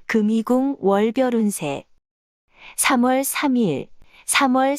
금이궁 월별운세 3월 3일, 3월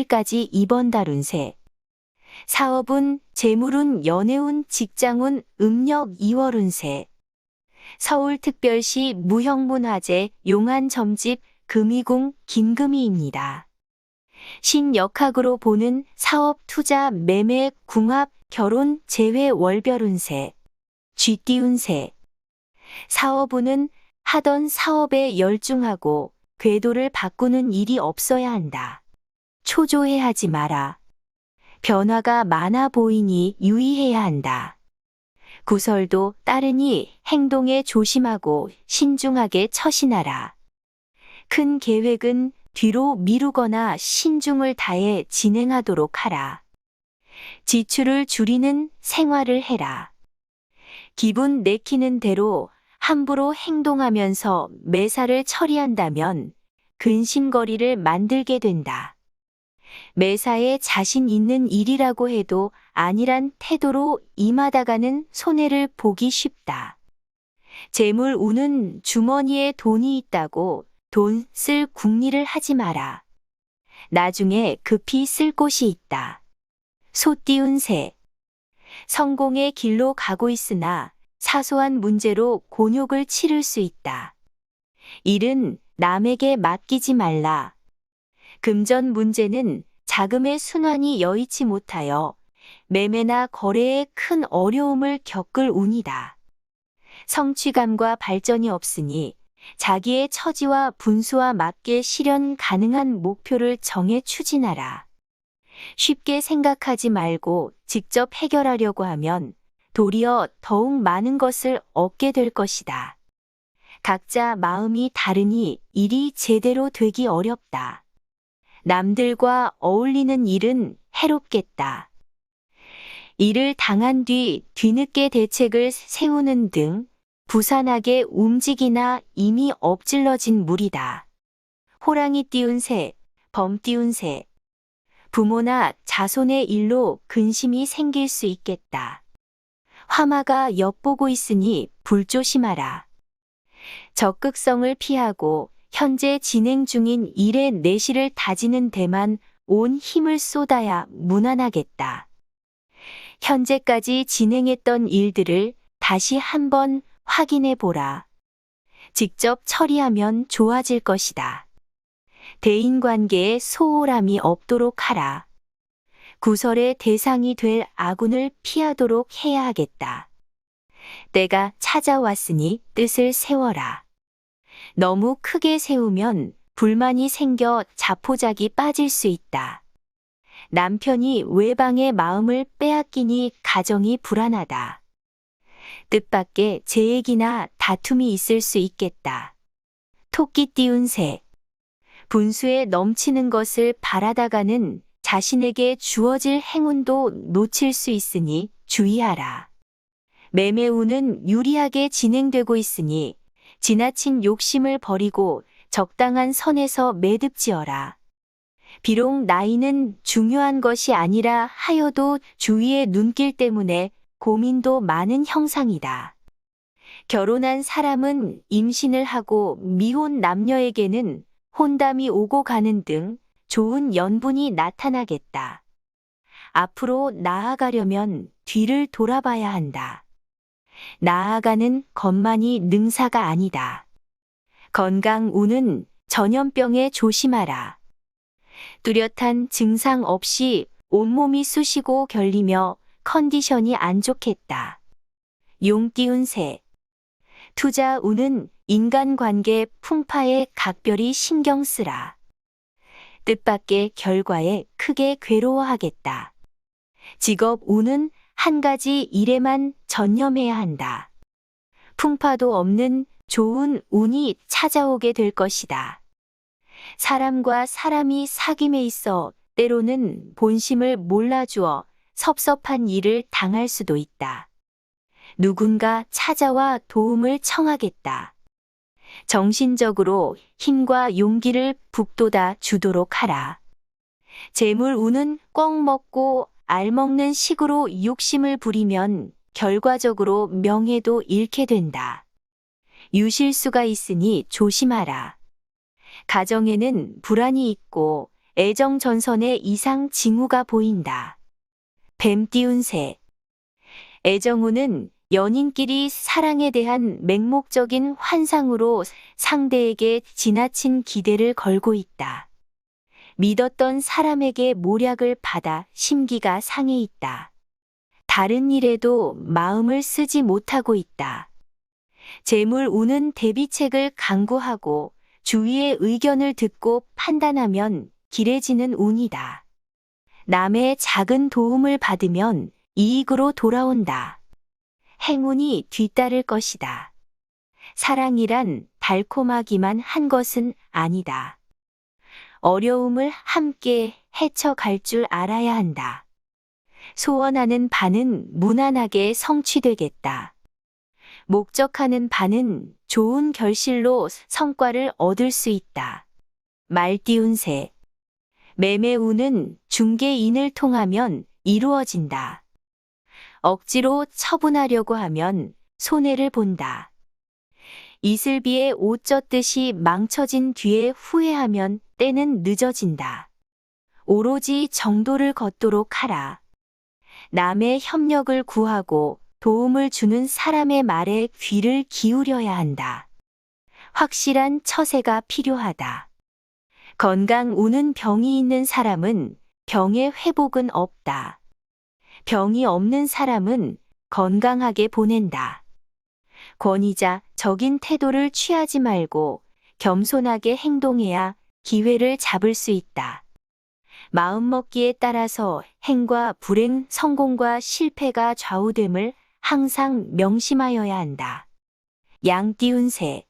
31일까지 이번 달 운세. 사업운, 재물운, 연애운, 직장운, 음력 2월 운세. 서울특별시 무형문화재 용안점집 금이궁 김금희입니다. 신역학으로 보는 사업, 투자, 매매, 궁합, 결혼, 재회 월별 운세. 쥐띠 운세. 사업운은 하던 사업에 열중하고 궤도를 바꾸는 일이 없어야 한다. 초조해하지 마라. 변화가 많아 보이니 유의해야 한다. 구설도 따르니 행동에 조심하고 신중하게 처신하라. 큰 계획은 뒤로 미루거나 신중을 다해 진행하도록 하라. 지출을 줄이는 생활을 해라. 기분 내키는 대로 함부로 행동하면서 매사를 처리한다면 근심거리를 만들게 된다. 매사에 자신 있는 일이라고 해도 아니란 태도로 임하다가는 손해를 보기 쉽다. 재물 운은 주머니에 돈이 있다고 돈 쓸 궁리를 하지 마라. 나중에 급히 쓸 곳이 있다. 소띠 운세. 성공의 길로 가고 있으나 사소한 문제로 곤욕을 치를 수 있다. 일은 남에게 맡기지 말라. 금전 문제는 자금의 순환이 여의치 못하여 매매나 거래에 큰 어려움을 겪을 운이다. 성취감과 발전이 없으니 자기의 처지와 분수와 맞게 실현 가능한 목표를 정해 추진하라. 쉽게 생각하지 말고 직접 해결하려고 하면 도리어 더욱 많은 것을 얻게 될 것이다. 각자 마음이 다르니 일이 제대로 되기 어렵다. 남들과 어울리는 일은 해롭겠다. 일을 당한 뒤 뒤늦게 대책을 세우는 등 부산하게 움직이나 이미 엎질러진 물이다. 호랑이 띠운 새, 범 띠운 새. 부모나 자손의 일로 근심이 생길 수 있겠다. 화마가 엿보고 있으니 불조심하라. 적극성을 피하고 현재 진행 중인 일의 내실을 다지는 데만 온 힘을 쏟아야 무난하겠다. 현재까지 진행했던 일들을 다시 한번 확인해 보라. 직접 처리하면 좋아질 것이다. 대인관계에 소홀함이 없도록 하라. 구설의 대상이 될 아군을 피하도록 해야 하겠다. 때가 찾아왔으니 뜻을 세워라. 너무 크게 세우면 불만이 생겨 자포자기 빠질 수 있다. 남편이 외방의 마음을 빼앗기니 가정이 불안하다. 뜻밖의 재액이나 다툼이 있을 수 있겠다. 토끼 띠운 새. 분수에 넘치는 것을 바라다가는 자신에게 주어질 행운도 놓칠 수 있으니 주의하라. 매매운은 유리하게 진행되고 있으니 지나친 욕심을 버리고 적당한 선에서 매듭지어라. 비록 나이는 중요한 것이 아니라 하여도 주위의 눈길 때문에 고민도 많은 형상이다. 결혼한 사람은 임신을 하고 미혼 남녀에게는 혼담이 오고 가는 등 좋은 연분이 나타나겠다. 앞으로 나아가려면 뒤를 돌아봐야 한다. 나아가는 것만이 능사가 아니다. 건강 운은 전염병에 조심하라. 뚜렷한 증상 없이 온몸이 쑤시고 결리며 컨디션이 안 좋겠다. 용 띠운 새. 투자 운은 인간관계 풍파에 각별히 신경 쓰라. 뜻밖의 결과에 크게 괴로워하겠다. 직업 운은 한 가지 일에만 전념해야 한다. 풍파도 없는 좋은 운이 찾아오게 될 것이다. 사람과 사람이 사귐에 있어 때로는 본심을 몰라주어 섭섭한 일을 당할 수도 있다. 누군가 찾아와 도움을 청하겠다. 정신적으로 힘과 용기를 북돋아 주도록 하라. 재물 운은 꿩 먹고 알 먹는 식으로 욕심을 부리면 결과적으로 명예도 잃게 된다. 유실수가 있으니 조심하라. 가정에는 불안이 있고 애정 전선에 이상 징후가 보인다. 뱀 띄운 새. 애정운은 연인끼리 사랑에 대한 맹목적인 환상으로 상대에게 지나친 기대를 걸고 있다. 믿었던 사람에게 모략을 받아 심기가 상해 있다. 다른 일에도 마음을 쓰지 못하고 있다. 재물운은 대비책을 강구하고 주위의 의견을 듣고 판단하면 길해지는 운이다. 남의 작은 도움을 받으면 이익으로 돌아온다. 행운이 뒤따를 것이다. 사랑이란 달콤하기만 한 것은 아니다. 어려움을 함께 헤쳐갈 줄 알아야 한다. 소원하는 바는 무난하게 성취되겠다. 목적하는 바는 좋은 결실로 성과를 얻을 수 있다. 말 띄운 새. 매매운은 중개인을 통하면 이루어진다. 억지로 처분하려고 하면 손해를 본다. 이슬비에 옷 젖듯이 망쳐진 뒤에 후회하면 때는 늦어진다. 오로지 정도를 걷도록 하라. 남의 협력을 구하고 도움을 주는 사람의 말에 귀를 기울여야 한다. 확실한 처세가 필요하다. 건강운은 병이 있는 사람은 병의 회복은 없다. 병이 없는 사람은 건강하게 보낸다. 권위자적인 태도를 취하지 말고 겸손하게 행동해야 기회를 잡을 수 있다. 마음먹기에 따라서 행과 불행, 성공과 실패가 좌우됨을 항상 명심하여야 한다. 양 띄운 새.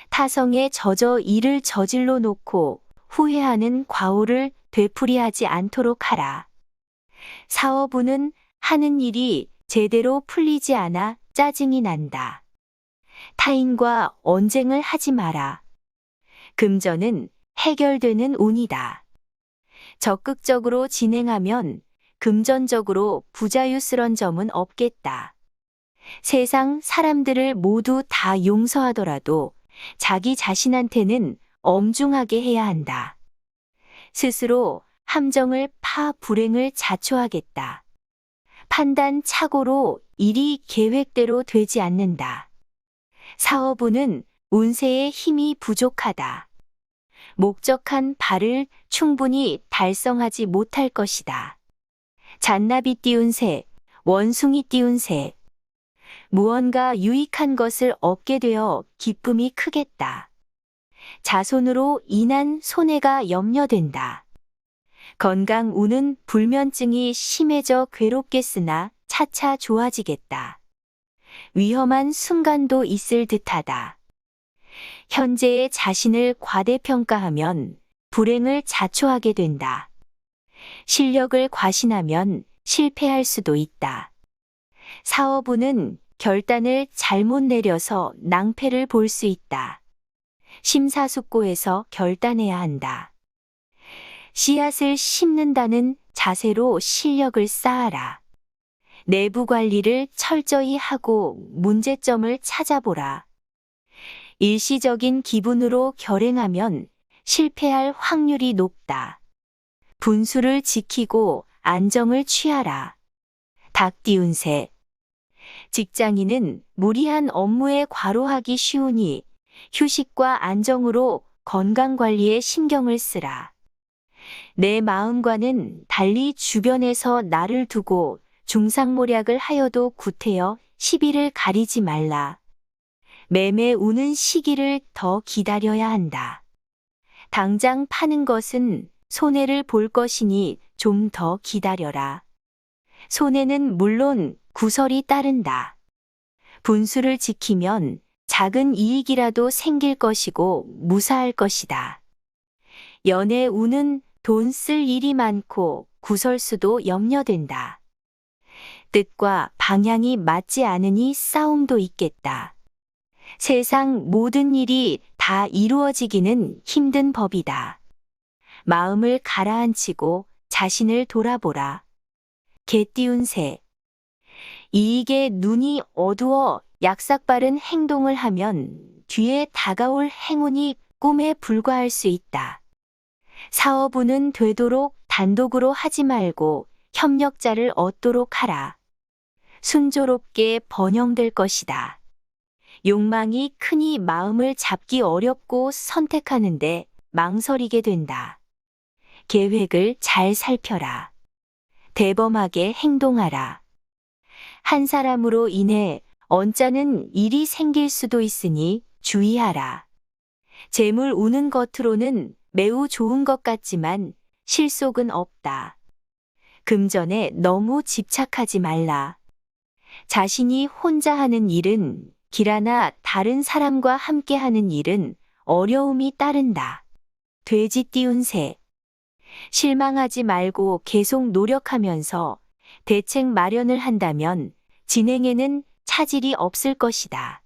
타성에 젖어 일을 저질러 놓고 후회하는 과오를 되풀이하지 않도록 하라. 사업운은 하는 일이 제대로 풀리지 않아 짜증이 난다. 타인과 언쟁을 하지 마라. 금전은 해결되는 운이다. 적극적으로 진행하면 금전적으로 부자유스런 점은 없겠다. 세상 사람들을 모두 다 용서하더라도 자기 자신한테는 엄중하게 해야 한다. 스스로 함정을 파 불행을 자초하겠다. 판단 착오로 일이 계획대로 되지 않는다. 사업운은 운세의 힘이 부족하다. 목적한 바를 충분히 달성하지 못할 것이다. 잔나비 띄운 새, 원숭이 띄운 새. 무언가 유익한 것을 얻게 되어 기쁨이 크겠다. 자손으로 인한 손해가 염려된다. 건강운은 불면증이 심해져 괴롭겠으나 차차 좋아지겠다. 위험한 순간도 있을 듯하다. 현재의 자신을 과대평가하면 불행을 자초하게 된다. 실력을 과신하면 실패할 수도 있다. 사업운은 결단을 잘못 내려서 낭패를 볼 수 있다. 심사숙고해서 결단해야 한다. 씨앗을 심는다는 자세로 실력을 쌓아라. 내부 관리를 철저히 하고 문제점을 찾아보라. 일시적인 기분으로 결행하면 실패할 확률이 높다. 분수를 지키고 안정을 취하라. 닭 띄운 새. 직장인은 무리한 업무에 과로하기 쉬우니 휴식과 안정으로 건강관리에 신경을 쓰라. 내 마음과는 달리 주변에서 나를 두고 중상모략을 하여도 구태여 시비를 가리지 말라. 매매 우는 시기를 더 기다려야 한다. 당장 파는 것은 손해를 볼 것이니 좀 더 기다려라. 손해는 물론 구설이 따른다. 분수를 지키면 작은 이익이라도 생길 것이고 무사할 것이다. 연애 운은 돈 쓸 일이 많고 구설수도 염려된다. 뜻과 방향이 맞지 않으니 싸움도 있겠다. 세상 모든 일이 다 이루어지기는 힘든 법이다. 마음을 가라앉히고 자신을 돌아보라. 개 띄운 새. 이익에 눈이 어두워 약삭빠른 행동을 하면 뒤에 다가올 행운이 꿈에 불과할 수 있다. 사업운은 되도록 단독으로 하지 말고 협력자를 얻도록 하라. 순조롭게 번영될 것이다. 욕망이 크니 마음을 잡기 어렵고 선택하는데 망설이게 된다. 계획을 잘 살펴라. 대범하게 행동하라. 한 사람으로 인해 언짢은 일이 생길 수도 있으니 주의하라. 재물 우는 겉으로는 매우 좋은 것 같지만 실속은 없다. 금전에 너무 집착하지 말라. 자신이 혼자 하는 일은 길하나 다른 사람과 함께 하는 일은 어려움이 따른다. 돼지 띄운 새. 실망하지 말고 계속 노력하면서 대책 마련을 한다면 진행에는 차질이 없을 것이다.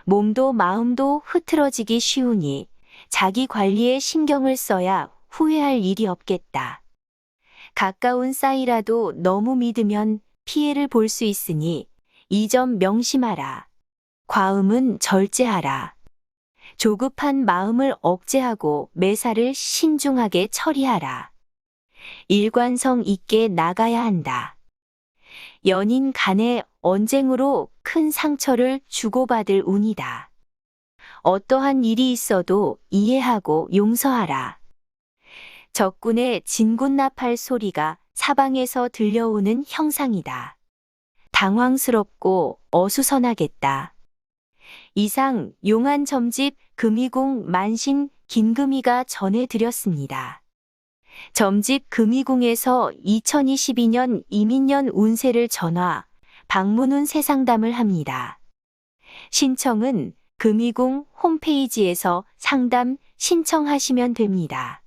몸도 마음도 흐트러지기 쉬우니 자기 관리에 신경을 써야 후회할 일이 없겠다. 가까운 싸이라도 너무 믿으면 피해를 볼 수 있으니 이 점 명심하라. 과음은 절제하라. 조급한 마음을 억제하고 매사를 신중하게 처리하라. 일관성 있게 나가야 한다. 연인 간의 언쟁으로 큰 상처를 주고받을 운이다. 어떠한 일이 있어도 이해하고 용서하라. 적군의 진군나팔 소리가 사방에서 들려오는 형상이다. 당황스럽고 어수선하겠다. 이상 용한 점집 금이궁 만신 김금희가 전해드렸습니다. 점집 금이궁에서 2022년 이민년 운세를 전화, 방문운 세상담을 합니다. 신청은 금이궁 홈페이지에서 상담 신청하시면 됩니다.